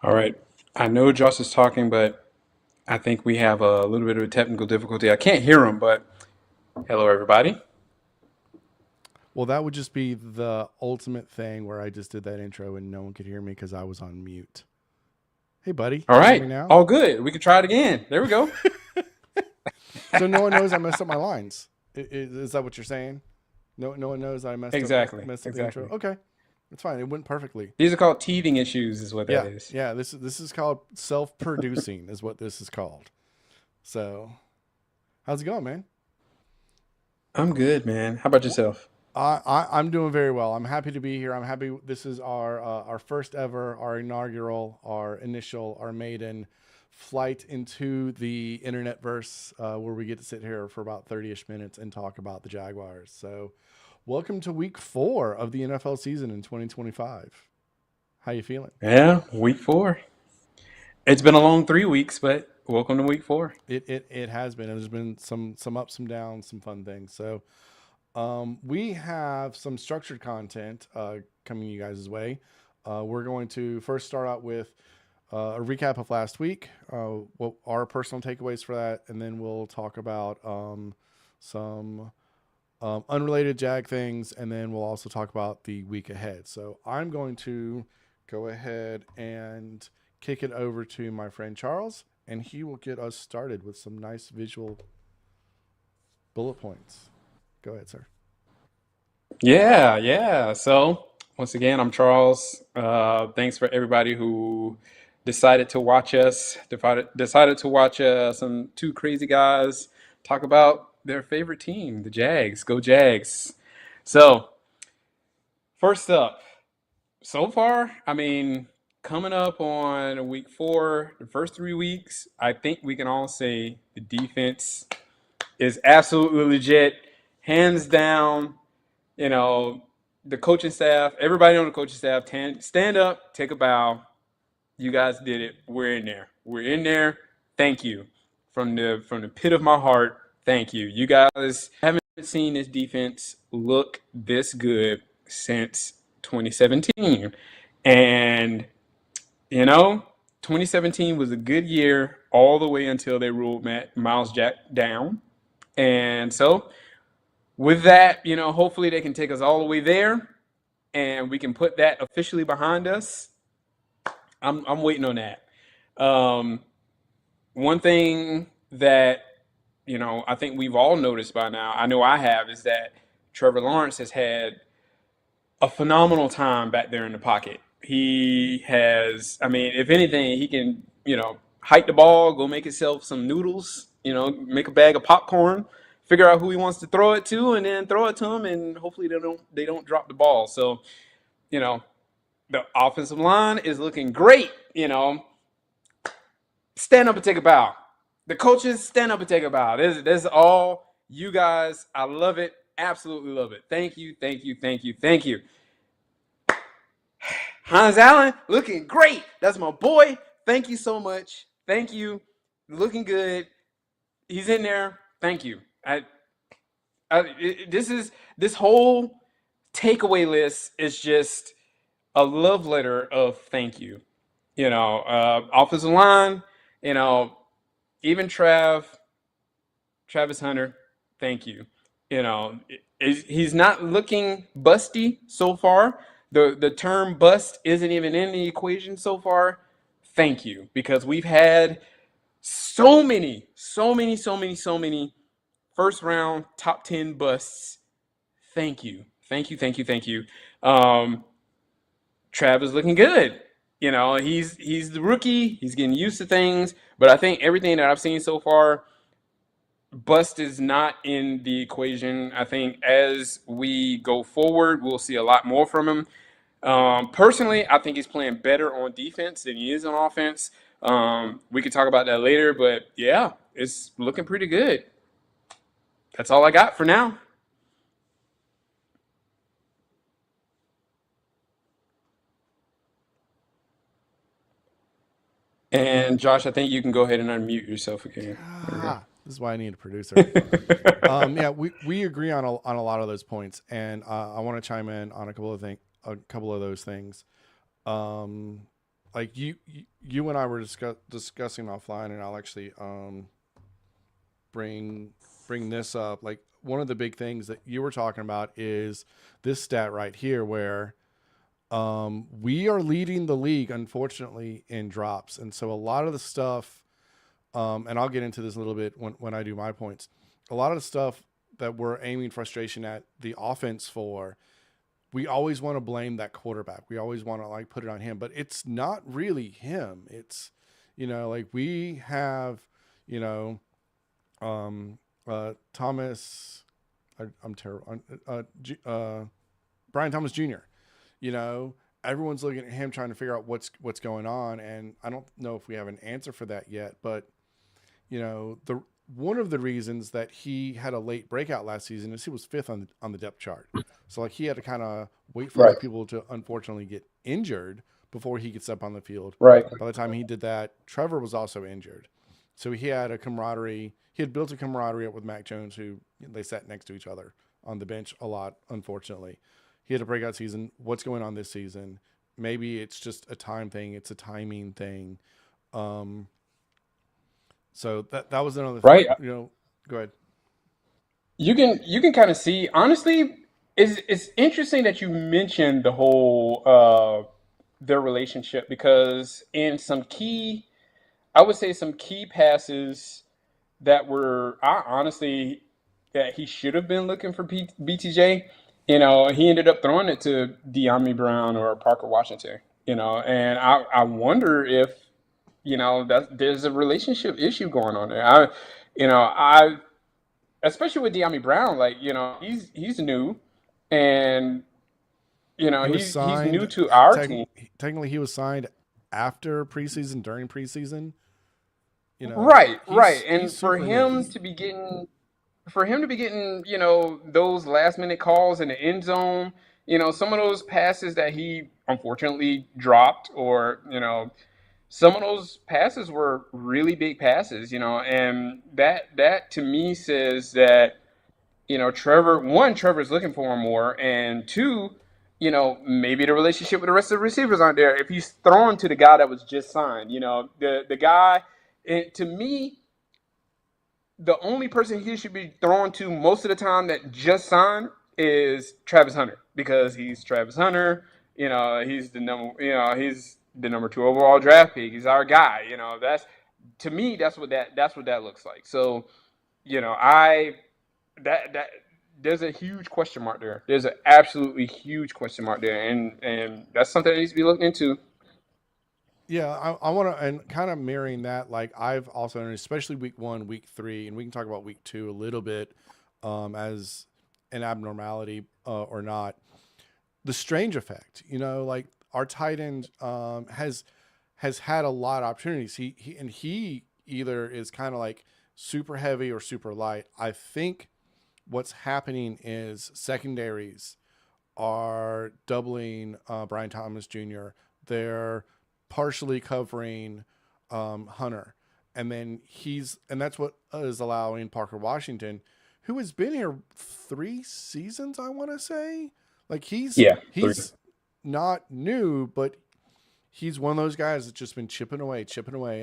All right. I know Josh is talking, but I think we have a little bit of a technical difficulty. I can't hear him, but hello, everybody. Well, that would just be the ultimate thing where I just did that intro and no one could hear me because I was on mute. Hey, buddy, All can you hear right. me now? All good. We can try it again. There we go. So no one knows I messed up my lines. Is that what you're saying? No one knows I Exactly. messed up the intro. Exactly. Okay, it's fine. It went perfectly. These are called teething issues, is what that Yeah, is. yeah. This is called self-producing, is what this is called. So, how's it going, man? I'm good, man. How about yourself? I'm doing very well. I'm happy to be here. I'm happy. This is our first ever, our inaugural, our initial, our maiden flight into the internet verse, where we get to sit here for about 30ish minutes and talk about the Jaguars. So, welcome to week 4 of the NFL season in 2025. How you feeling? Yeah, week 4. It's been a long 3 weeks, but welcome to week 4. It has been. There's been some ups, some downs, some fun things. So, we have some structured content coming you guys' way. We're going to first start out with a recap of last week, what our personal takeaways for that, and then we'll talk about some unrelated Jag things, and then we'll also talk about the week ahead. So I'm going to go ahead and kick it over to my friend Charles, and he will get us started with some nice visual bullet points. Go ahead, sir. Yeah, yeah. So, once again, I'm Charles. Thanks for everybody who decided to watch us, decided to watch some two crazy guys talk about their favorite team, the Jags. Go Jags. So, first up, so far, I mean, coming up on week 4, the first 3 weeks, I think we can all say the defense is absolutely legit, hands down. You know, the coaching staff, everybody on the coaching staff, stand up, take a bow. You guys did it. We're in there. We're in there. Thank you. From the pit of my heart, thank you. You guys haven't seen this defense look this good since 2017. And, you know, 2017 was a good year all the way until they ruled Miles Jack down. And so with that, hopefully they can take us all the way there and we can put that officially behind us. I'm waiting on that. Um, One thing that I think we've all noticed by now, I know I have, is that Trevor Lawrence has had a phenomenal time back there in the pocket. He has, I mean, if anything, he can, hike the ball, go make himself some noodles, make a bag of popcorn, figure out who he wants to throw it to, and then throw it to him, and hopefully they don't drop the ball. So, you know, the offensive line is looking great. Stand up and take a bow. The coaches, stand up and take a bow. This is all you guys. I love it. Absolutely love it. Thank you, thank you, thank you, thank you. Hans Allen, looking great. That's my boy. Thank you so much. Thank you. Looking good. He's in there. Thank you. This whole takeaway list is just a love letter of thank you. Offensive line. You know, even Travis Hunter. Thank you. He's not looking busty so far. The term bust isn't even in the equation so far. Thank you, because we've had so many, so many, so many, so many first round top 10 busts. Thank you, thank you, thank you, thank you. Um, Trav is looking good. He's the rookie. He's getting used to things, but I think everything that I've seen so far, bust is not in the equation. I think as we go forward, we'll see a lot more from him. Personally, I think he's playing better on defense than he is on offense. We can talk about that later, but yeah, it's looking pretty good. That's all I got for now. And Josh, I think you can go ahead and unmute yourself again. There we Ah, this is why I need a producer. go. Yeah, we agree on a lot of those points, and I want to chime in on a couple of those things. Um, like you and I were discussing offline, and I'll actually bring bring this up. Like one of the big things that you were talking about is this stat right here, where we are leading the league, unfortunately, in drops, and so a lot of the stuff, and I'll get into this a little bit when I do my points. A lot of the stuff that we're aiming frustration at the offense for, we always want to blame that quarterback. We always want to like put it on him, but it's not really him. It's, like we have, you know, Thomas, I'm terrible. Brian Thomas Jr. You know, everyone's looking at him trying to figure out what's going on, and I don't know if we have an answer for that yet. But the one of the reasons that he had a late breakout last season is he was fifth on the depth chart. So like he had to kind of wait for other Right, people to unfortunately get injured before he could step on the field. right, By the time he did that, Trevor was also injured. So he had a camaraderie. He had built a camaraderie up with Mac Jones, who they sat next to each other on the bench a lot, unfortunately. He had a breakout season. What's going on this season? Maybe it's just a time thing. It's a timing thing. Um, so that was another thing. right. Go ahead. You can kind of see. Honestly, it's interesting that you mentioned the whole their relationship because in some key, I would say some key passes that were I honestly that he should have been looking for BTJ. He ended up throwing it to De'Ami Brown or Parker Washington. And I wonder if that there's a relationship issue going on there. I especially with De'Ami Brown, like he's new, and He was he's new signed. to our Tec- team. Technically, he was signed after preseason, during preseason. Right, right. He's And for super new. him to be getting those last minute calls in the end zone, some of those passes that he unfortunately dropped or, some of those passes were really big passes, and that to me says that, Trevor's looking for him more, and two, maybe the relationship with the rest of the receivers aren't there. If he's throwing to the guy that was just signed, the guy, to me, the only person he should be throwing to most of the time that just signed is Travis Hunter because he's Travis Hunter. He's the number two overall draft pick. He's our guy. That's to me that's what that looks like. So I that there's a huge question mark there. There's an absolutely huge question mark there, and that's something that needs to be looked into. Yeah, I want to, and kind of mirroring that, like I've also, especially week one, week three, and we can talk about week two a little bit as an abnormality or not. The strange effect, like our tight end has had a lot of opportunities. He either is kind of like super heavy or super light. I think what's happening is secondaries are doubling Brian Thomas Jr. They're partially covering Hunter, and then and that's what is allowing Parker Washington, who has been here 3 seasons, I want to say. Like Yeah, three. he's not new, but he's one of those guys that's just been chipping away,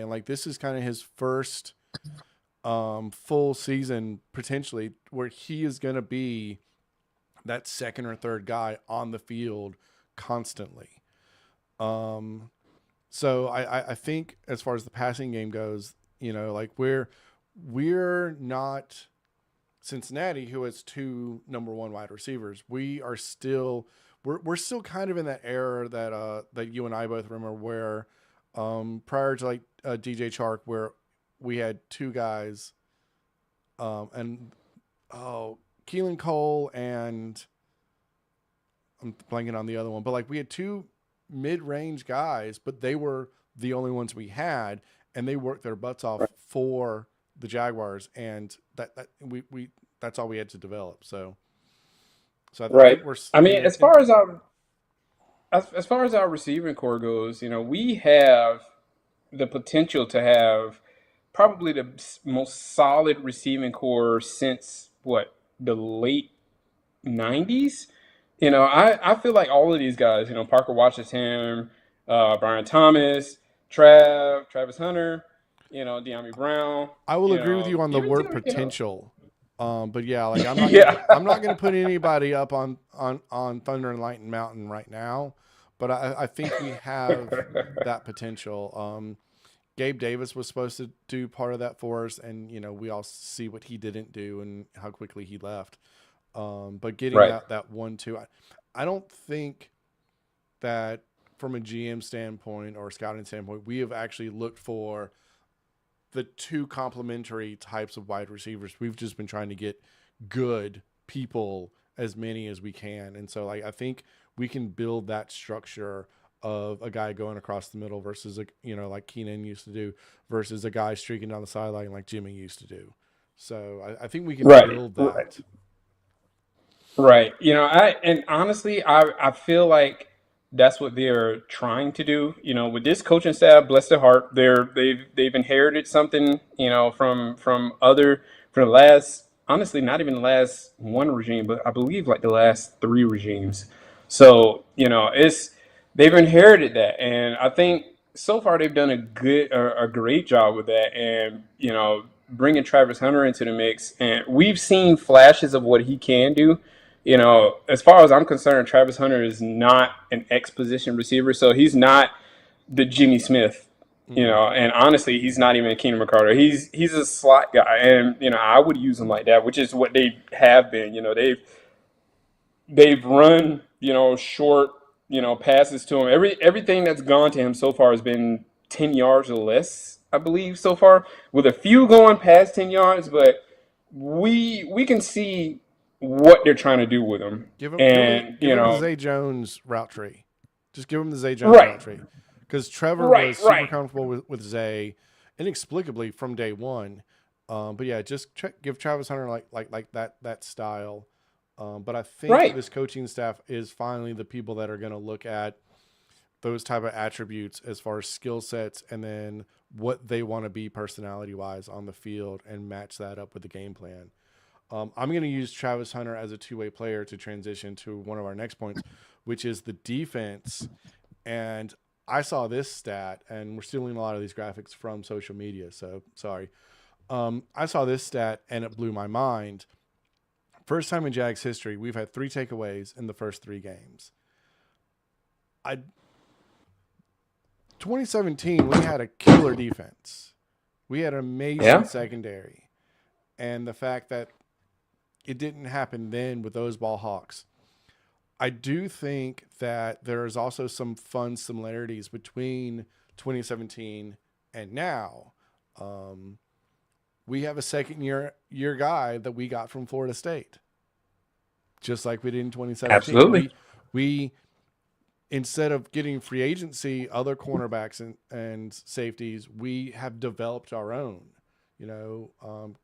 and like this is kind of his first full season potentially where he is going to be that second or third guy on the field constantly. Um, so I think as far as the passing game goes, like we're not Cincinnati, who has two number one wide receivers. We're still kind of in that era that you and I both remember, where prior to like DJ Chark, where we had two guys, and Keelan Cole and I'm blanking on the other one, but like we had two mid-range guys, but they were the only ones we had, and they worked their butts off for the Jaguars, and that we that's all we had to develop. So I Right. think we're I in mean, the as far as our receiving core goes, we have the potential to have probably the most solid receiving core since what the late '90s. I feel like all of these guys, Parker Washington, Brian Thomas, Travis Hunter, De'Ami Brown, I will agree with you on the even word Tim Hill. potential. But yeah, like Yeah. I'm not gonna put anybody up on Thunder and Lightning Mountain right now, but I think we have that potential. Gabe Davis was supposed to do part of that for us, and we all see what he didn't do and how quickly he left. But getting Right. that 1-2, I don't think that from a GM standpoint or a scouting standpoint, we have actually looked for the two complementary types of wide receivers. We've just been trying to get good people, as many as we can. And so like I think we can build that structure of a guy going across the middle versus like Keenan used to do versus a guy streaking down the sideline like Jimmy used to do. So I think we can Right. build Right. that. Right. And honestly, I feel like that's what they're trying to do. With this coaching staff, bless their heart, they've inherited something, from the last, honestly, not even the last one regime, but I believe like the last three regimes. So, they've inherited that, and I think so far they've done a great job with that, and bringing Travis Hunter into the mix, and we've seen flashes of what he can do. As far as I'm concerned, Travis Hunter is not an X position receiver, so he's not the Jimmy Smith. Mm-hmm. And honestly, he's not even a Keenan McCarter. He's a slot guy, and I would use him like that, which is what they have been. They've run short passes to him. Everything that's gone to him so far has been 10 yards or less, I believe, so far, with a few going past 10 yards, but we can see what they're trying to do with him. And Give him the Zay Jones route tree. Just give him the Zay Jones right, route tree, because Trevor right, was super right, comfortable with Zay, inexplicably from day one. But yeah, just give Travis Hunter like that style. But I think right. this coaching staff is finally the people that are going to look at those type of attributes as far as skill sets and then what they want to be personality wise on the field and match that up with the game plan. I'm going to use Travis Hunter as a two-way player to transition to one of our next points, which is the defense. And I saw this stat, and we're stealing a lot of these graphics from social media, so sorry. I saw this stat, and it blew my mind. First time in Jags history, we've had 3 takeaways in the first 3 games. I 2017, we had a killer defense. We had an amazing Yeah, secondary. And the fact that it didn't happen then with those ball hawks. I do think that there is also some fun similarities between 2017 and now. Um, we have a second year guy that we got from Florida State, just like we did in 2017. absolutely. We instead of getting free agency, other cornerbacks and safeties, we have developed our own. You know,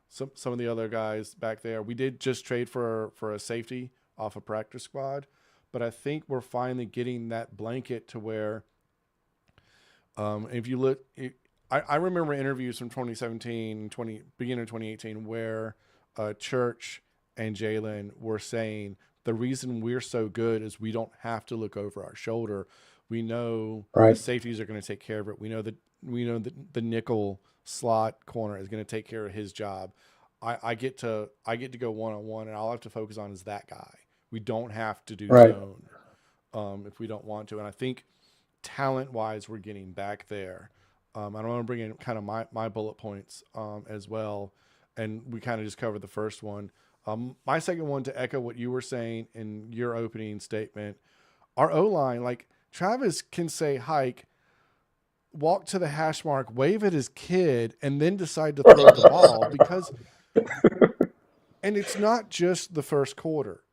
some of the other guys back there. We did just trade for a safety off a practice squad, but I think we're finally getting that blanket to where, if you look, I remember interviews from 2017, beginning of 2018, where Church and Jalen were saying the reason we're so good is we don't have to look over our shoulder. We know the Right, safeties are going to take care of it. We know that the nickel slot corner is going to take care of his job. I get to go one on one, and all I have to focus on is that guy. We don't have to do right. zone if we don't want to. And I think talent wise, we're getting back there. I don't want to bring in kind of my bullet points as well, and we kind of just covered the first one. My second one, to echo what you were saying in your opening statement, our O line, like Travis can say hike, walk to the hash mark, wave at his kid, and then decide to throw the ball and it's not just the first quarter.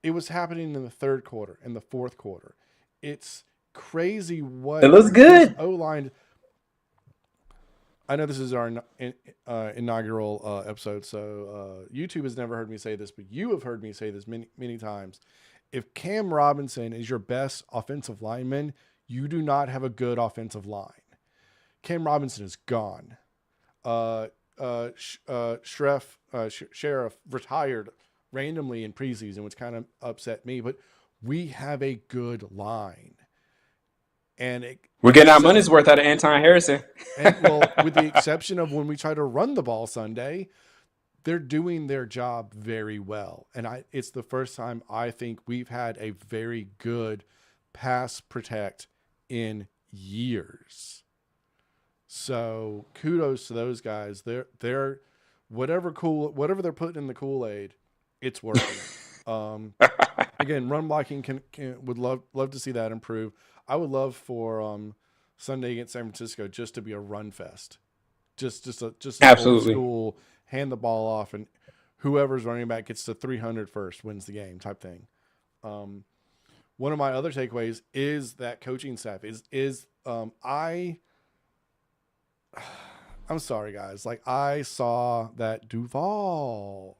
It was happening in the third quarter, in the fourth quarter. It's crazy It what looks this good. O line. I know this is our inaugural episode, so YouTube has never heard me say this, but you have heard me say this many times. If Cam Robinson is your best offensive lineman, you do not have a good offensive line. Cam Robinson is gone. Sheriff retired randomly in preseason, which kind of upset me, but we have a good line. And We're getting our money's worth out of Anton Harrison. and well, with the exception of when we try to run the ball Sunday, they're doing their job very well. And it's the first time I think we've had a very good pass protect in years. So kudos to those guys. They're whatever they're putting in the Kool-Aid, it's working. Um, Again, run blocking would love to see that improve. I would love for Sunday against San Francisco just to be a run fest, just an old Absolutely. school hand the ball off and whoever's running back gets to 300 first wins the game type thing. Um, One of my other takeaways is that coaching staff I'm sorry guys, like I saw that Duval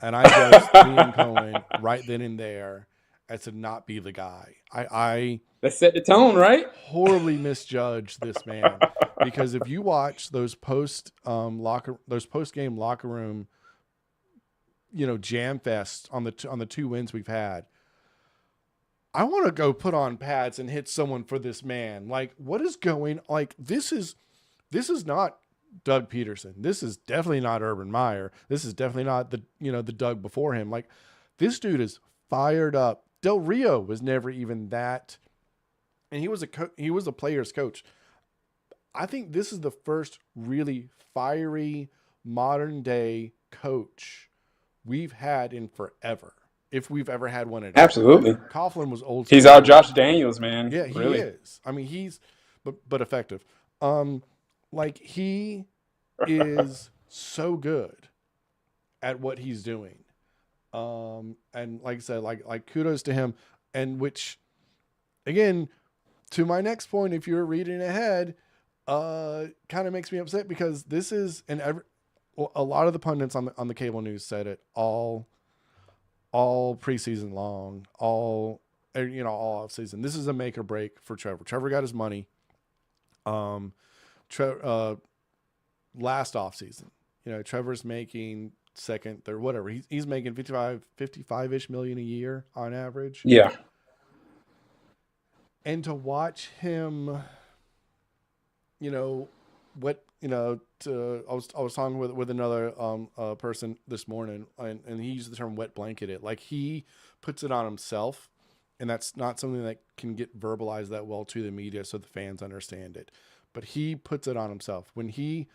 and I judged Liam Cohen right then and there as to not be the guy. I Let's set the tone, right? horribly misjudged this man because if you watch those post game locker room, jam fest on the two wins we've had, I want to go put on pads and hit someone for this man. Like, what is going? Like, this is not Doug Peterson. This is definitely not Urban Meyer. This is definitely not the Doug before him. Like, this dude is fired up. Del Rio was never even that, and he was a player's coach. I think this is the first really fiery modern day coach we've had in forever, if we've ever had one at all. Absolutely. Coughlin was old He's our school. Josh Daniels, man. Yeah, he Really. is. I mean, but effective. Like he is so good at what he's doing. And like I said, like kudos to him. And which, again, to my next point, if you're reading ahead, kind of makes me upset because this is a lot of the pundits on the cable news said it all preseason long, all off season. This is a make or break for Trevor. Trevor got his money. Last off season, Trevor's making second, third, whatever. He's making 55-ish million a year on average. Yeah. And to watch him, I was talking with another person this morning, and he used the term wet blanket it. Like he puts it on himself, and that's not something that can get verbalized that well to the media so the fans understand it. But he puts it on himself when he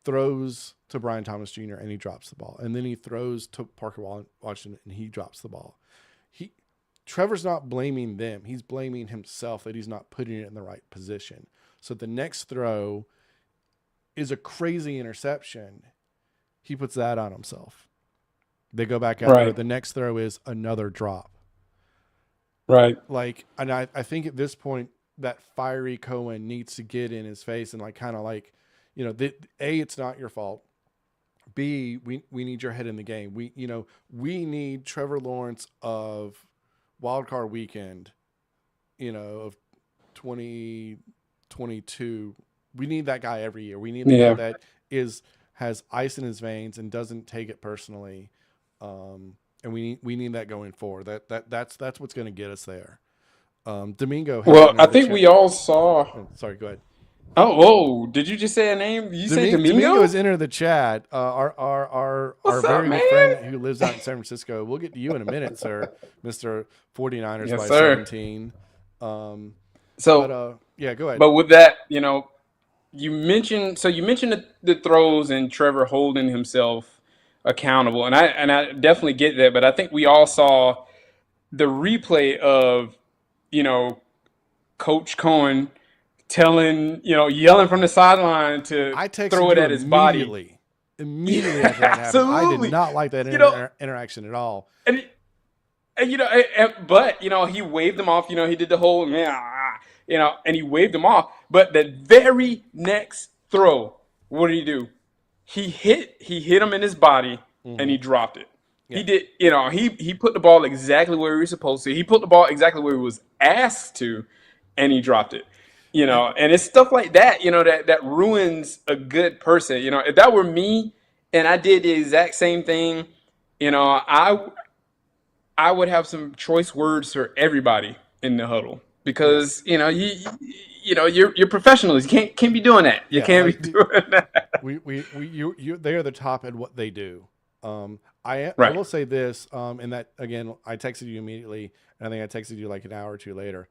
throws to Brian Thomas Jr. and he drops the ball, and then he throws to Parker Washington and he drops the ball. Trevor's not blaming them. He's blaming himself that he's not putting it in the right position. So the next throw is a crazy interception. He puts that on himself. They go back out there. Right. The next throw is another drop. Right. Like, and I think at this point that fiery Cohen needs to get in his face and like kind of like, A, it's not your fault. B, we need your head in the game. We need Trevor Lawrence of Wild Card Weekend, of 2022. We need that guy every year. We need the guy that has ice in his veins and doesn't take it personally. And we need that going forward. That's what's going to get us there. Domingo. Well, I think we all saw. Oh, sorry, go ahead. Oh, did you just say a name? You say Domingo Domingo? has entered the chat. Our What's up, very man? good friend who lives out in San Francisco. We'll get to you in a minute, sir, Mr. 49ers Yes, by sir. 17. So, Yeah, go ahead. but with that, you mentioned the throws and Trevor holding himself accountable, and I definitely get that. But I think we all saw the replay of Coach Cohen yelling from the sideline to I texted throw it you at his body. immediately after that happened. I did Absolutely. not like that You know, interaction at all. and but he waved them off. He did the whole and he waved them off. But the very next throw, what did he do? He hit him in his body and he dropped it. Yeah. He did, he put the ball exactly where he was supposed to. He put the ball exactly where he was asked to, and he dropped it. And it's stuff like that, that ruins a good person. If that were me and I did the exact same thing, I would have some choice words for everybody in the huddle. Yeah. because you're professionals. You can't be doing that. You Yeah, can't be like doing that. they are the top at what they do. I Right. will say this, and that again, I texted you immediately, and I think I texted you like an hour or two later.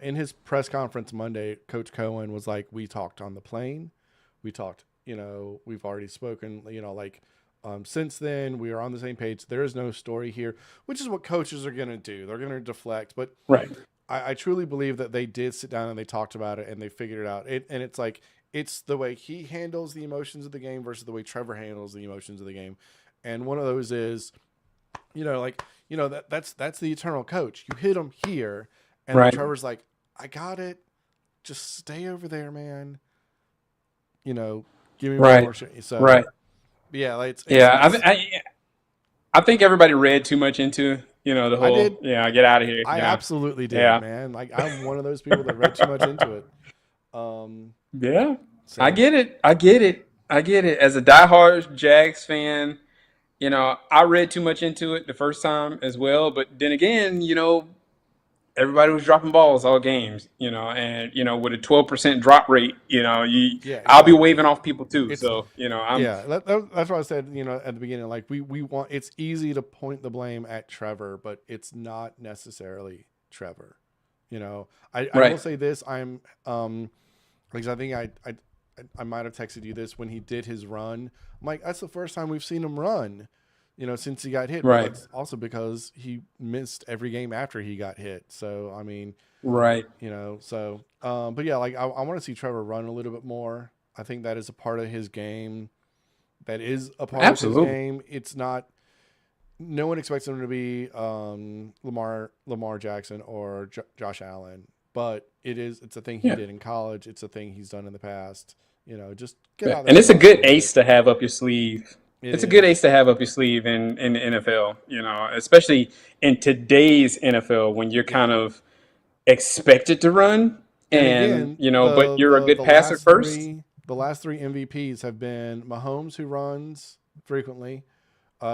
In his press conference Monday, Coach Cohen was like, "We talked on the plane. We talked. We've already spoken. Since then, we are on the same page. There is no story here, which is what coaches are going to do. They're going to deflect. But Right. I truly believe that they did sit down and they talked about it and they figured it out. And it's like it's the way he handles the emotions of the game versus the way Trevor handles the emotions of the game. And one of those is, that's the eternal coach. You hit him here, and then Right. Trevor's like, "I got it. Just stay over there, man. You know, give me one Right. more shot." So Right. yeah, like Yeah. it's I think everybody read too much into the I did. whole get out of here. I Yeah. absolutely did, Yeah. man. Like I'm one of those people that read too much into it. Um, Yeah. I so get it. I get it. I get it. As a diehard Jags fan, I read too much into it the first time as well. But then again, everybody was dropping balls all games, and with a 12% drop rate, yeah, I'll be exactly. waving off people too. It's So, I'm yeah, that's what I said. At the beginning, like we want. It's easy to point the blame at Trevor, but it's not necessarily Trevor. I will right. say this. Because I think I might have texted you this when he did his run. I'm like, that's the first time we've seen him run, since he got hit. But Right. that's also because he missed every game after he got hit. So I mean, Right. but yeah, like I want to see Trevor run a little bit more. I think that is a part of his game. That is a part of his Absolutely. game. It's not. No one expects him to be Lamar Jackson or Josh Allen, but it's a thing he Yeah. did in college. It's a thing he's done in the past. Just get Yeah. out there And and it's a run a good little bit. ace to have up your sleeve. It It's a good is. ace to have up your sleeve in the NFL, especially in today's NFL when you're Yeah. kind of expected to run And and, again, but you're a good passer first. the last three MVPs have been Mahomes, who runs frequently,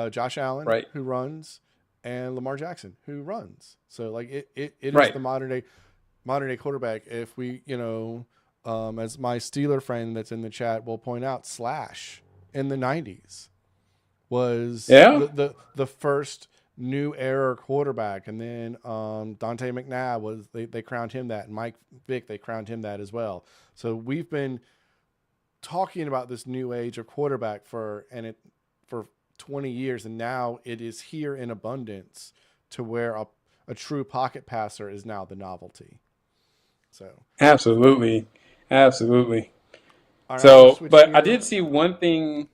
Josh Allen, Right. who runs, and Lamar Jackson, who runs. So like it is Right. the modern day quarterback. If we, as my Steeler friend that's in the chat will point out, Slash in the '90s was Yeah. the first new era quarterback, and then Dante McNabb was they crowned him that, and Mike Vick they crowned him that as well. So we've been talking about this new age of quarterback for 20 years, and now it is here in abundance to where a true pocket passer is now the novelty. So, Absolutely. Absolutely. all right, I'm going to So, switch but I here. did see one thing.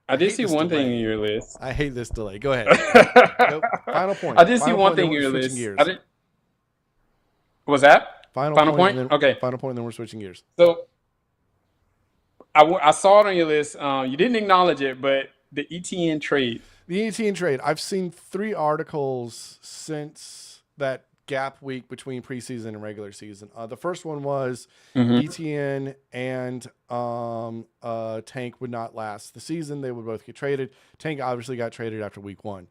I I did hate see this one thing in delay. your list. I hate this delay. Go ahead. Go. Final I point. did see Final one point. Then thing in we're your switching list. I gears. did. Was that Final final point, and point? then Okay. final point, and then we're switching gears. So I saw it on your list. You didn't acknowledge it, but the ETN trade. The ETN trade. I've seen 3 articles since that gap week between preseason and regular season. The first one was Hmm. ETN and Tank would not last the season. They would both get traded. Tank obviously got traded after week one.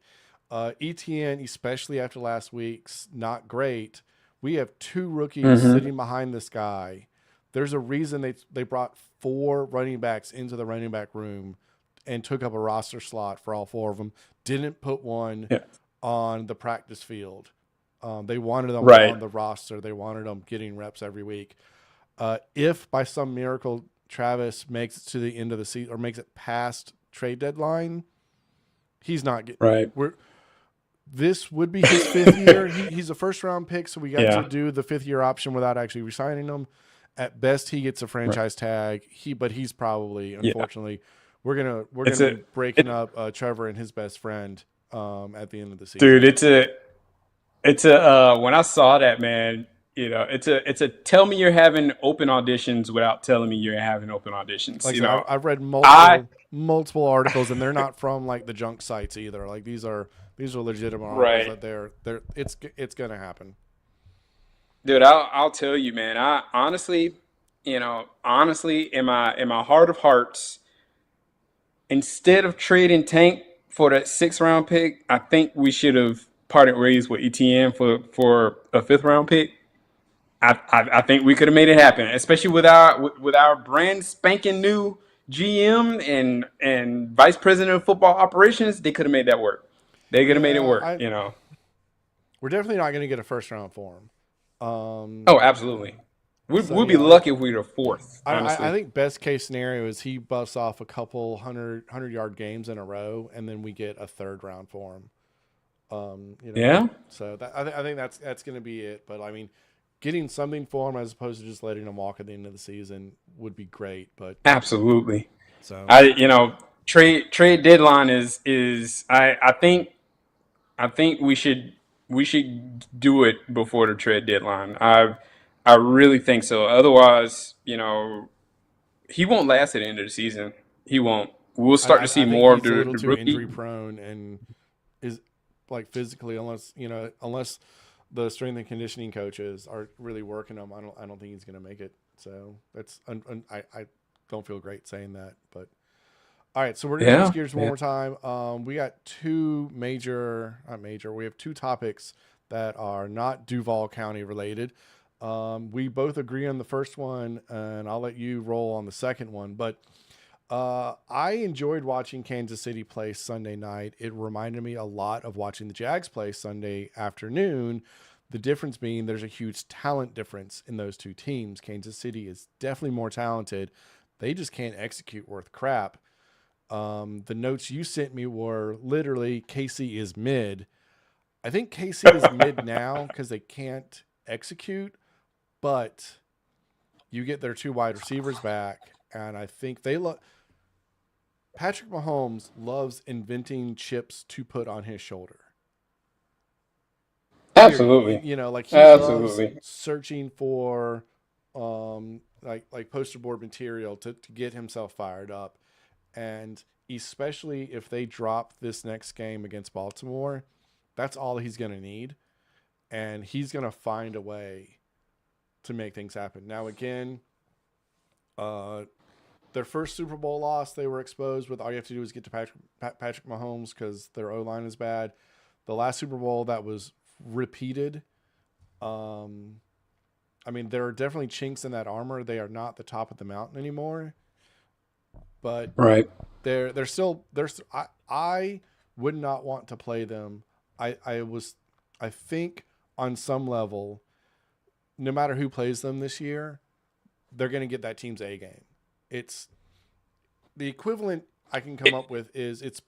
ETN, especially after last week's not great. We have two rookies Hmm. sitting behind this guy. There's a reason they brought 4 running backs into the running back room and took up a roster slot for all 4 of them. Didn't put one Yeah. on the practice field. They wanted them Right. on the roster. They wanted them getting reps every week. If by some miracle Travis makes it to the end of the season or makes it past trade deadline, he's not getting. Right. We're This would be his 5th year. He's a first round pick, so we got to Yeah. do the 5th year option without actually resigning him. At best, he gets a Right. franchise tag. But he's probably, Yeah. unfortunately, we're It's gonna be a breaking it, up Trevor and his best friend at the end of the dude. season. It's a when I saw that, man. It's a tell me you're having open auditions without telling me you're having open auditions. Like I said, I've read I multiple articles, and they're not from like the junk sites either. Like these are legitimate articles right. that it's gonna happen. Dude, I'll tell you, man. I honestly, in my heart of hearts, instead of trading Tank for that 6th round pick, I think we should have. parted ways with ETN for a fifth round pick, I think we could have made it happen, especially with our brand spanking new GM and vice president of football operations. They could have made that work. They could have made it Yeah, work. I we're definitely not going to get a first round for him. Oh, absolutely. So We'd be yeah, like lucky if we were fourth. I Honestly. think best case scenario is he busts off a couple hundred yard games in a row, and then we get a third round for him. Yeah. So I think that's going to be it. But I mean, getting something for him as opposed to just letting him walk at the end of the season would be great. But Absolutely. so I trade deadline is I think we should do it before the trade deadline. I really think so. Otherwise, he won't last at the end of the season. He won't. We'll start to see I think more of he's a little the too rookie. injury prone and is like physically unless the strength and conditioning coaches are really working him. I don't think he's going to make it. So that's I don't feel great saying that, but all right. So we're going to switch Yeah, gears one yeah. more time. We got two major, not major. We have two topics that are not Duval County related. We both agree on the first one, and I'll let you roll on the second one. But I enjoyed watching Kansas City play Sunday night. It reminded me a lot of watching the Jags play Sunday afternoon. The difference being there's a huge talent difference in those two teams. Kansas City is definitely more talented. They just can't execute worth crap. The notes you sent me were literally KC is mid. I think KC is mid now because they can't execute, but you get their two wide receivers back, and I think they look. Patrick Mahomes loves inventing chips to put on his shoulder. Period. Absolutely. Like he loves Absolutely. searching for like poster board material to get himself fired up. And especially if they drop this next game against Baltimore, that's all he's going to need. And he's going to find a way to make things happen. Now, again, uh, their first Super Bowl loss, they were exposed with all you have to do is get to Patrick Mahomes because their O line is bad. The last Super Bowl that was repeated, um, I mean, there are definitely chinks in that armor. They are not the top of the mountain anymore, but Right. they're still there's I would not want to play them. I think on some level, no matter who plays them this year, they're going to get that team's A game. It's the equivalent I can come up with is it's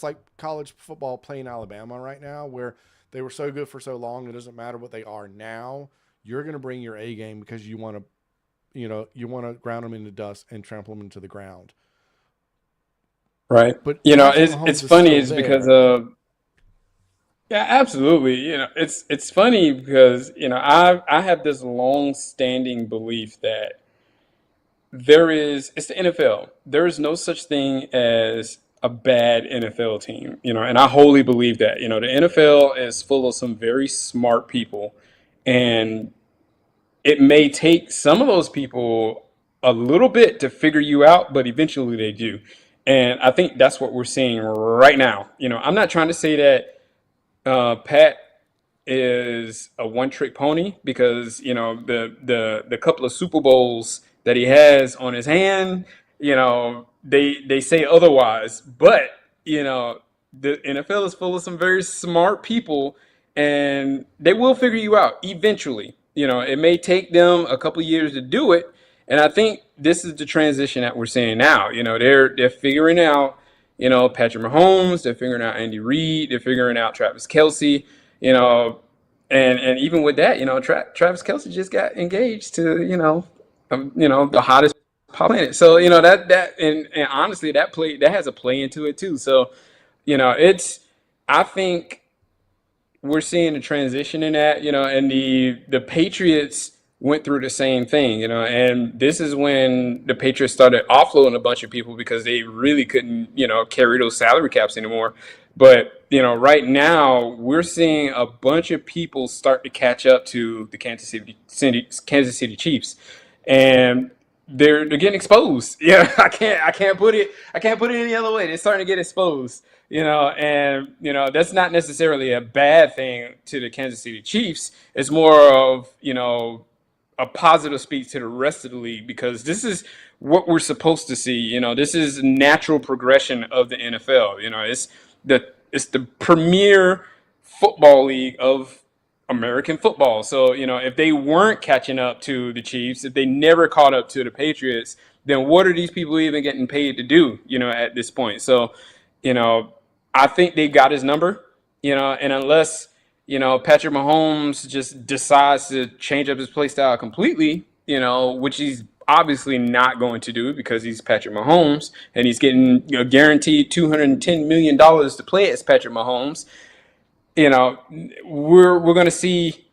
like college football playing Alabama right now where they were so good for so long it doesn't matter what they are now. You're going to bring your A game because you want to ground them into dust and trample them into the ground. Right. But Patrick It's Mahomes is funny. still It's because there. of yeah, absolutely. It's funny because I have this long standing belief that it's the NFL. There is no such thing as a bad NFL team, and I wholly believe that. The NFL is full of some very smart people, and it may take some of those people a little bit to figure you out, but eventually they do. And I think that's what we're seeing right now. I'm not trying to say that Pat is a one trick pony because the couple of Super Bowls that he has on his hand, they say otherwise. But the NFL is full of some very smart people, and they will figure you out eventually. It may take them a couple of years to do it, and I think this is the transition that we're seeing now. They're figuring out. Patrick Mahomes, they're figuring out Andy Reid, they're figuring out Travis Kelsey, you know, and even with that, Travis Kelsey just got engaged to the hottest pop planet. So that and honestly that has a play into it too. So it's I think we're seeing a transition in that, and the Patriots went through the same thing, and this is when the Patriots started offloading a bunch of people because they really couldn't, carry those salary caps anymore. But, right now we're seeing a bunch of people start to catch up to the Kansas City Chiefs. And they're getting exposed. Yeah, I can't put it any other way. They're starting to get exposed. And that's not necessarily a bad thing to the Kansas City Chiefs. It's more of a positive speak to the rest of the league because this is what we're supposed to see. This is natural progression of the NFL. It's the premier football league of American football. So, if they weren't catching up to the Chiefs, if they never caught up to the Patriots, then what are these people even getting paid to do, at this point? So, you know, I think they got his number, and unless, Patrick Mahomes just decides to change up his play style completely, which he's obviously not going to do because he's Patrick Mahomes and he's getting guaranteed $210 million to play as Patrick Mahomes. you know, we're gonna see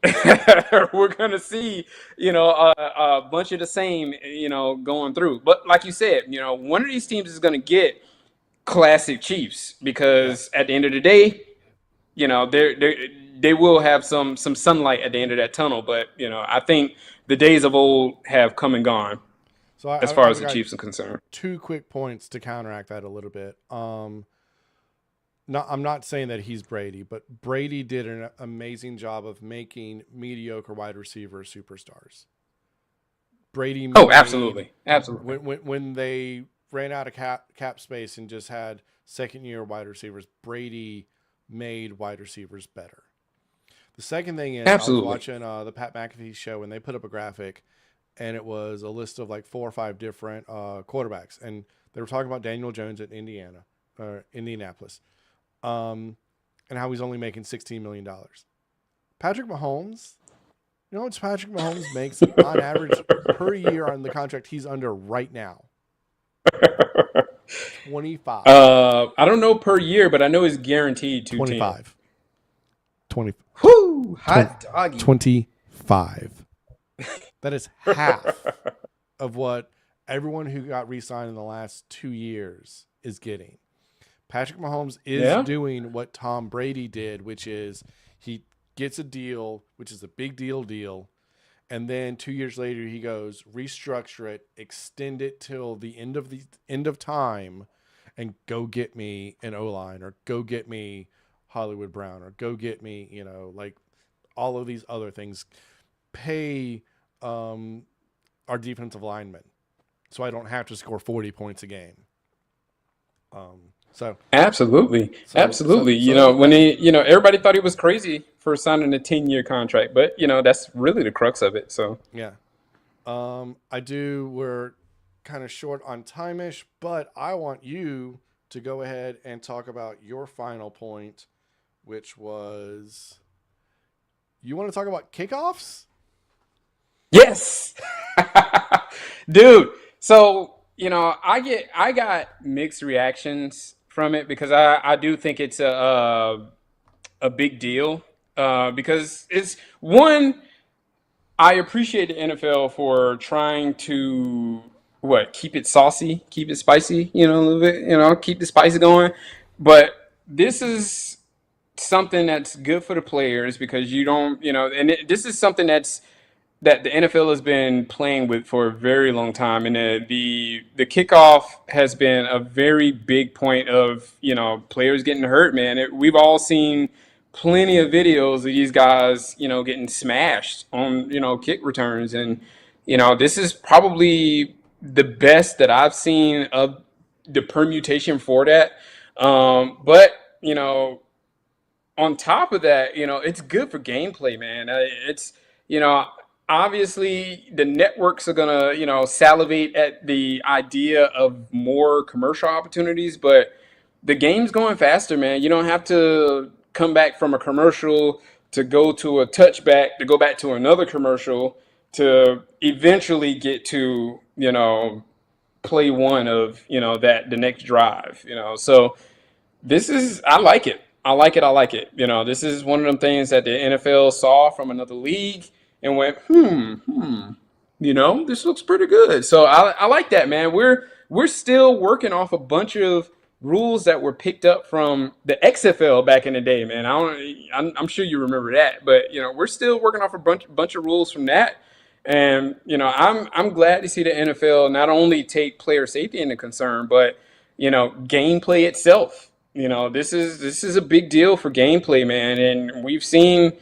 we're gonna see a bunch of the same going through. But like you said, one of these teams is gonna get classic Chiefs Yeah. because at the end of the day, they will have some sunlight at the end of that tunnel. But I think the days of old have come and gone So as far as I've the got Chiefs are concerned. two quick points to counteract that a little bit. I'm not saying that he's Brady, but Brady did an amazing job of making mediocre wide receivers superstars. Brady Oh, made absolutely, absolutely, when they ran out of cap space and just had second year wide receivers, Brady made wide receivers better. The second thing is I was absolutely. watching the Pat McAfee show and they put up a graphic and it was a list of like 4 or 5 different quarterbacks and they were talking about Daniel Jones at Indianapolis, and how he's only making $16 million. Patrick Mahomes, you know what Patrick Mahomes makes on average per year on the contract he's under right now? 25. I don't know per year, but I know it's guaranteed 210. 25. 20, Whoo, 20, hot doggy. 25. That is half of what everyone who got re-signed in the last 2 years is getting. Patrick Mahomes is Yeah, doing what Tom Brady did, which is he gets a deal, which is a big deal, and then 2 years later he goes restructure it, extend it till the end of time, and go get me an O line or go get me Hollywood Brown or go get me like all of these other things. Pay our defensive linemen so I don't have to score 40 points a game. Um, so absolutely, so so absolutely. so that's When that's he, everybody thought he was crazy for signing a 10-year contract, but that's really the crux of it. So yeah. I do. We're kind of short on time-ish, but I want you to go ahead and talk about your final point, which was you want to talk about kickoffs? yes, dude. So I got mixed reactions from it because I do think it's a big deal because it's one. I appreciate the NFL for trying to keep it saucy, keep it spicy, a little bit, keep the spice going. But this is something that's good for the players because you don't, and this is something that the NFL has been playing with for a very long time, and the kickoff has been a very big point of players getting hurt. Man, we've all seen plenty of videos of these guys getting smashed on kick returns, and this is probably the best that I've seen of the permutation for that. But on top of that, it's good for gameplay, man. It's you know, obviously the networks are gonna, salivate at the idea of more commercial opportunities, but the game's going faster, man. You don't have to come back from a commercial to go to a touchback to go back to another commercial to eventually get to, play one of, that the next drive, So this is I like it. I like it. I like it. This is one of them things that the NFL saw from another league and went, this looks pretty good. So I like that, man. We're still working off a bunch of rules that were picked up from the XFL back in the day, man. I'm sure you remember that, but we're still working off a bunch of rules from that. And I'm glad to see the NFL not only take player safety into concern, but gameplay itself. This is a big deal for gameplay, man, and we've seen,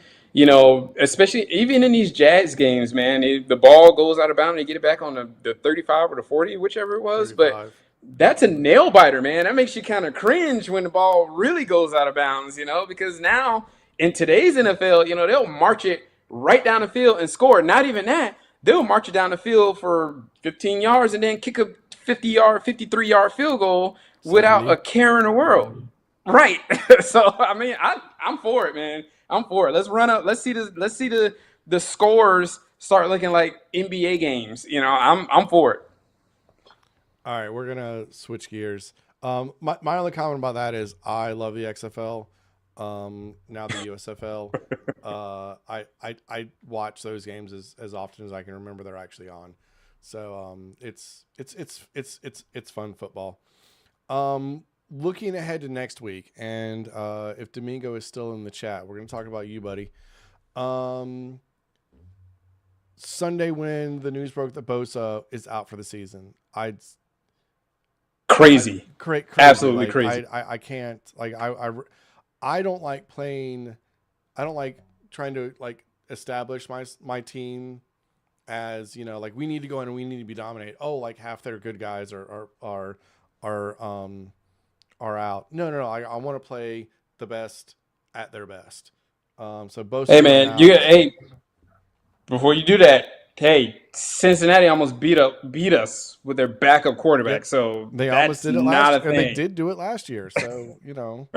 especially even in these Jags games, man, the ball goes out of bounds, they get it back on the 35 or the 40, whichever it was, but 35. that's a nail biter, man. That makes you kind of cringe when the ball really goes out of bounds, because now in today's NFL, they'll march it right down the field and score. Not even that, they'll march it down the field for 15 yards and then kick a 50-yard, 53-yard field goal without a 70. care in the world. Right. So I mean, I'm for it, man. I'm for it. Let's run up. Let's see the scores start looking like NBA games. I'm for it. All right, we're gonna switch gears. My only comment about that is I love the XFL. Now the USFL. I watch those games as often as I can remember they're actually on. So it's fun football. Looking ahead to next week, and if Domingo is still in the chat, we're gonna talk about you, buddy. Um, Sunday when the news broke that Bosa is out for the season, Crazy. crazy. Absolutely Like crazy. I can't like I don't like playing. I don't like trying to like establish my team as like we need to go in and we need to be dominate. Oh, like half their good guys are are out. No. I want to play the best at their best. So Bosa Hey going man, out. hey, before you do that, hey, Cincinnati almost beat us with their backup quarterback. Yep, So they almost that's did it not last a year. They thing. did do it last year. So no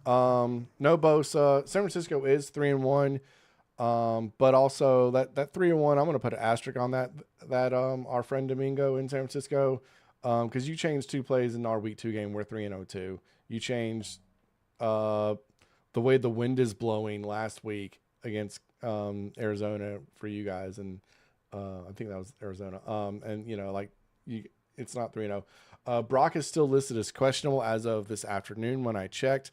Bosa. San Francisco is 3-1. But also that 3-1, I'm going to put an asterisk on that our friend Domingo in San Francisco, because you changed two plays in our week 2 game. We're 3-0 too. You changed uh the way the wind is blowing last week against Arizona for you guys, and I think that was Arizona. And like you, it's not 3-0. Brock is still listed as questionable as of this afternoon when I checked.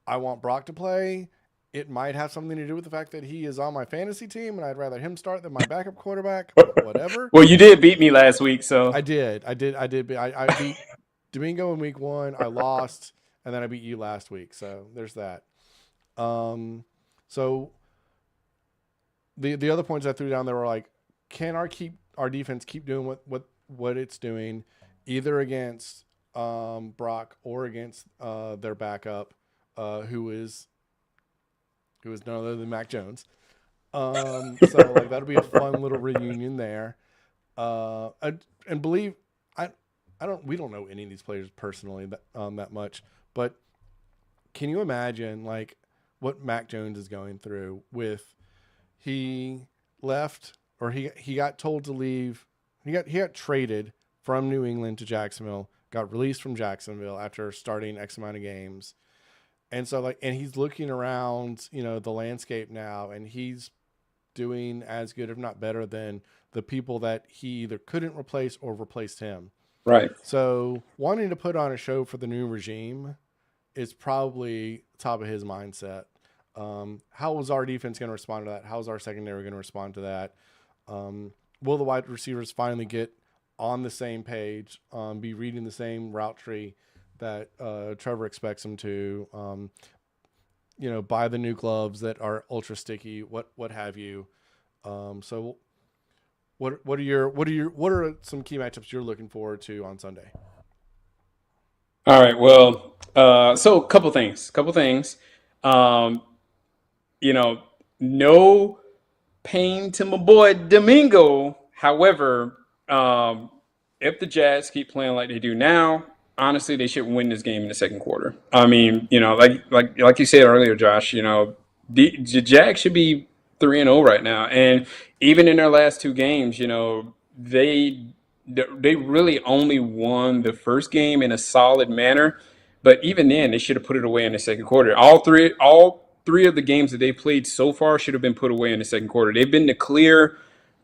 I want Brock to play. It might have something to do with the fact that he is on my fantasy team, and I'd rather him start than my backup quarterback. But whatever. Well, you did beat me last week, so I beat Domingo in week 1. I lost, and then I beat you last week. So there's that. So the other points I threw down there were like, can our defense keep doing what it's doing, either against Brock or against their backup, who is none other than Mac Jones. So like that'll be a fun little reunion there. And believe I I don't we don't know any of these players personally that much, but can you imagine like what Mac Jones is going through with he left or he got told to leave. He got traded from New England to Jacksonville, got released from Jacksonville after starting X amount of games. And so like and he's looking around, the landscape now, and he's doing as good if not better than the people that he either couldn't replace or replaced him. right. So wanting to put on a show for the new regime is probably top of his mindset. How is our defense going to respond to that? How is our secondary going to respond to that? Will the wide receivers finally get on the same page, be reading the same route tree that Trevor expects them to? Buy the new gloves that are ultra sticky, what have you? So what are some key matchups you're looking forward to on Sunday? All right. Well, so couple things. Couple things. Um, you know, no pain to my boy Domingo. However, if the Jazz keep playing like they do now, honestly, they should win this game in the second quarter. I mean, like you said earlier, Josh. The Jags should be 3-0 right now, and even in their last two games, they really only won the first game in a solid manner. But even then, they should have put it away in the second quarter. All three of the games that they played so far should have been put away in the second quarter. They've been the clear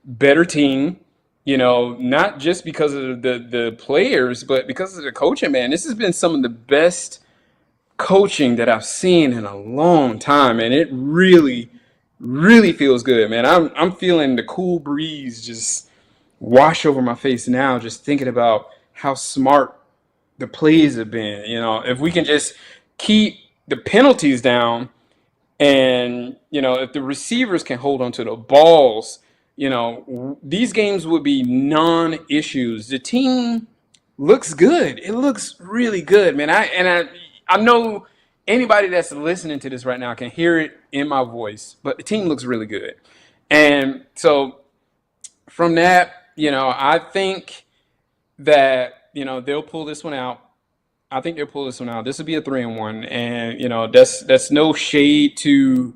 better team, not just because of the players, but because of the coaching, man. This has been some of the best coaching that I've seen in a long time, and it really, really feels good, man. I'm feeling the cool breeze just wash over my face now, just thinking about how smart the plays have been. If we can just keep the penalties down, and if the receivers can hold on to the balls, these games would be non-issues. The team looks good. It looks really good, man. I know anybody that's listening to this right now can hear it in my voice, but the team looks really good. And so from that, I think that they'll pull this one out. I think they'll pull this one out. This will be a 3-1, and that's no shade to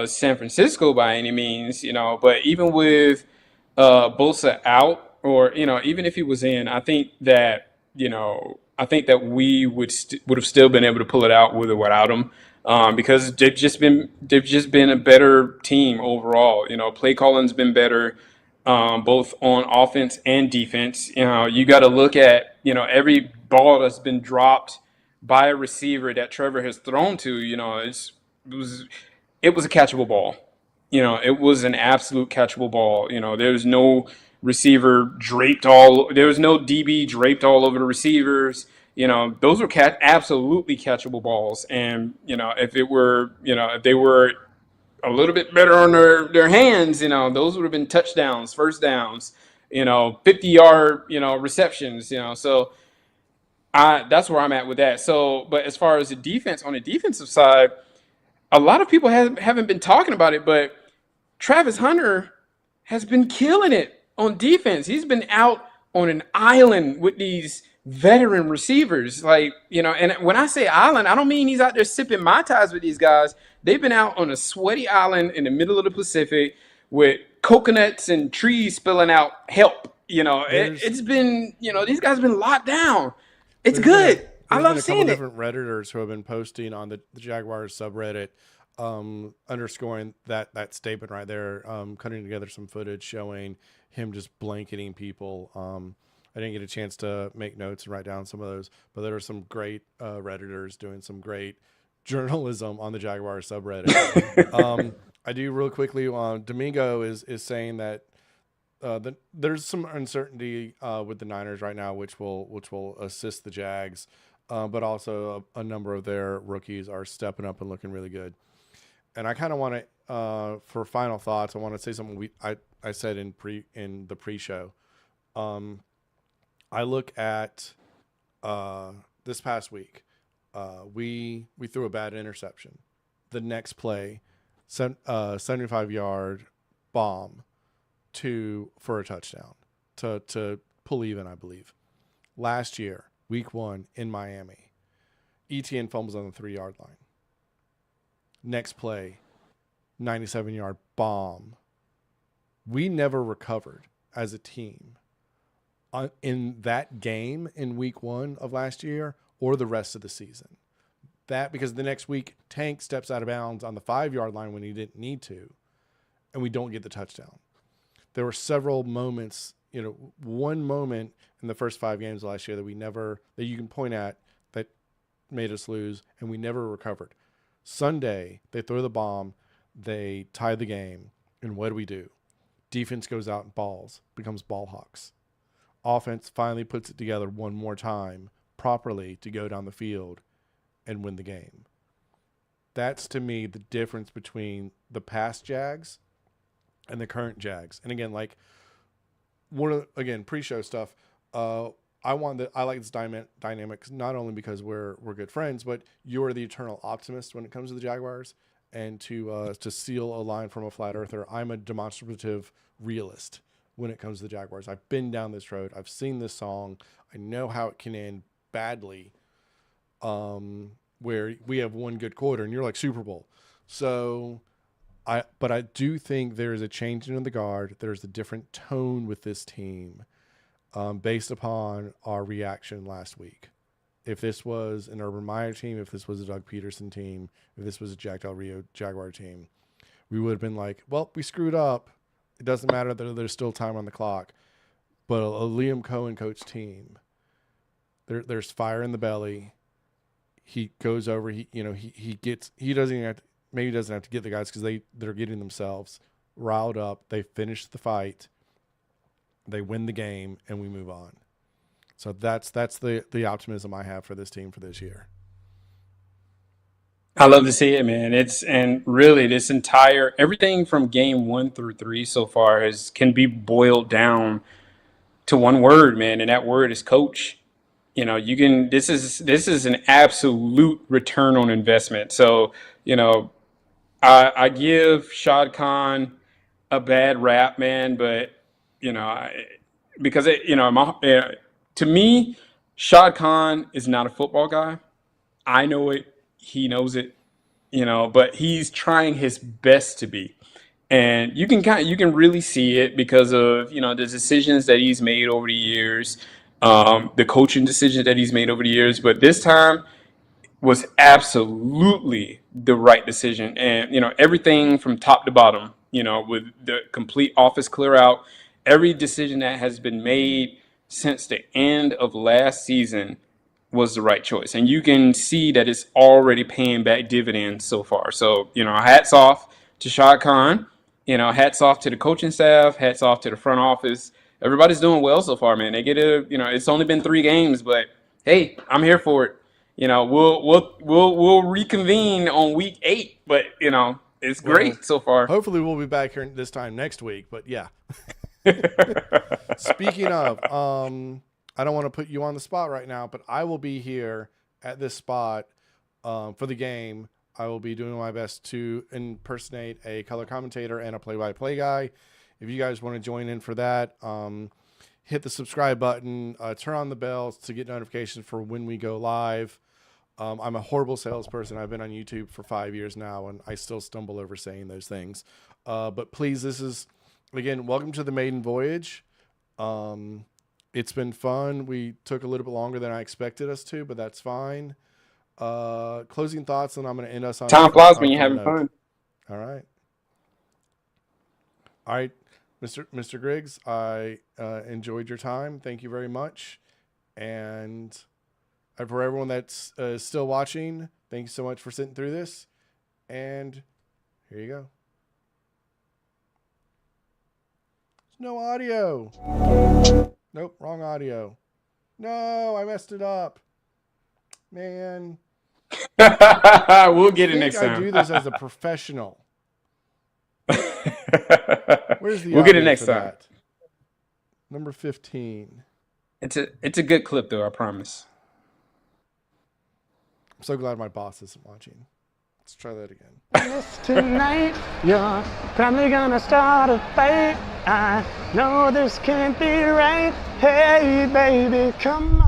San Francisco by any means, But even with Bosa out, or even if he was in, I think that we would have still been able to pull it out with or without him, because they've just been a better team overall. Play calling's been better, both on offense and defense. You got to look at every ball that's been dropped by a receiver that Trevor has thrown to. It was it was a catchable ball. It was an absolute catchable ball. There was no receiver draped all. There was no DB draped all over the receivers. Those were absolutely catchable balls. And if they were a little bit better on their hands, those would have been touchdowns, first downs, 50-yard, receptions. So that's where I'm at with that. So, but as far as the defense, on the defensive side, a lot of people haven't been talking about it, but Travis Hunter has been killing it on defense. He's been out on an island with these veteran receivers. And when I say island, I don't mean he's out there sipping Mai Tais with these guys. They've been out on a sweaty island in the middle of the Pacific with coconuts and trees spilling out help. It's been, these guys have been locked down. It's good. I There's been love a couple seeing it. different Redditors who have been posting on the Jaguars subreddit, underscoring that statement right there, cutting together some footage showing him just blanketing people. I didn't get a chance to make notes and write down some of those, but there are some great Redditors doing some great journalism on the Jaguars subreddit. I do real quickly. Domingo is saying that there's some uncertainty with the Niners right now, which will assist the Jags, but also a number of their rookies are stepping up and looking really good. And I kind of want to, for final thoughts, I want to say something I said in the pre-show. I look at this past week. We threw a bad interception. The next play, 75-yard bomb for a touchdown to pull even, I believe. Last year, week 1 in Miami, ETN fumbles on the 3-yard line. Next play, 97-yard bomb. We never recovered as a team in that game in week 1 of last year or the rest of the season. That because the next week, Tank steps out of bounds on the 5-yard line when he didn't need to, and we don't get the touchdown. There were several moments, one moment in the first 5 games last year that you can point at that made us lose, and we never recovered. Sunday, they throw the bomb, they tie the game, and what do? Defense goes out and becomes ball hawks. Offense finally puts it together one more time properly to go down the field and win the game. That's, to me, the difference between the past Jags and the current Jags. And again, pre-show stuff. I like this dynamic not only because we're good friends, but you're the eternal optimist when it comes to the Jaguars. And to steal a line from a flat earther, I'm a demonstrative realist when it comes to the Jaguars. I've been down this road. I've seen this song. I know how it can end badly. Where we have one good quarter and you're like Super Bowl. So but I do think there is a change in the guard. There's a different tone with this team, based upon our reaction last week. If this was an Urban Meyer team, if this was a Doug Peterson team, if this was a Jack Del Rio Jaguar team, we would have been like, well, we screwed up. It doesn't matter that there's still time on the clock. But a Liam Cohen coach team, there's fire in the belly. He goes over. He doesn't even have to, maybe doesn't have to get the guys because they're getting themselves riled up. They finish the fight. They win the game, and we move on. So that's the optimism I have for this team for this year. I love to see it, man. And really this entire everything from game 1 through 3 so far is can be boiled down to one word, man, and that word is coach. You can this is an absolute return on investment. So, I give Shad Khan a bad rap, man, but you know, I, because to me, Shad Khan is not a football guy. I know it. He knows it. But he's trying his best to be, and you can really see it because of the decisions that he's made over the years, the coaching decisions that he's made over the years. But this time, was absolutely the right decision. And, everything from top to bottom, with the complete office clear out, every decision that has been made since the end of last season was the right choice. And you can see that it's already paying back dividends so far. So, hats off to Shad Khan, hats off to the coaching staff, hats off to the front office. Everybody's doing well so far, man. They get it's only been 3 games, but hey, I'm here for it. We'll reconvene on week 8, but it's Well, great so far. hopefully we'll be back here this time next week. But yeah. Speaking of, I don't want to put you on the spot right now, but I will be here at this spot for the game. I will be doing my best to impersonate a color commentator and a play-by-play guy. If you guys want to join in for that, hit the subscribe button, turn on the bell to get notifications for when we go live. I'm a horrible salesperson. I've been on YouTube for 5 years now, and I still stumble over saying those things. But please, this is, again, welcome to the maiden voyage. It's been fun. We took a little bit longer than I expected us to, but that's fine. Closing thoughts, and I'm going to end us on Time flies when you're having fun. All right. All right, Mr. Griggs, I enjoyed your time. Thank you very much. And for everyone that's still watching, thank you so much for sitting through this. And here you go. There's no audio. Nope, wrong audio. No, I messed it up. Man. We'll get it next time. I do this as a professional. Where's the we'll get it audio next for time. that? Number 15. It's a good clip though, I promise. I'm so glad my boss isn't watching. Let's try that again. Tonight, you're probably gonna start a fight. I know this can't be right. Hey, baby, come on.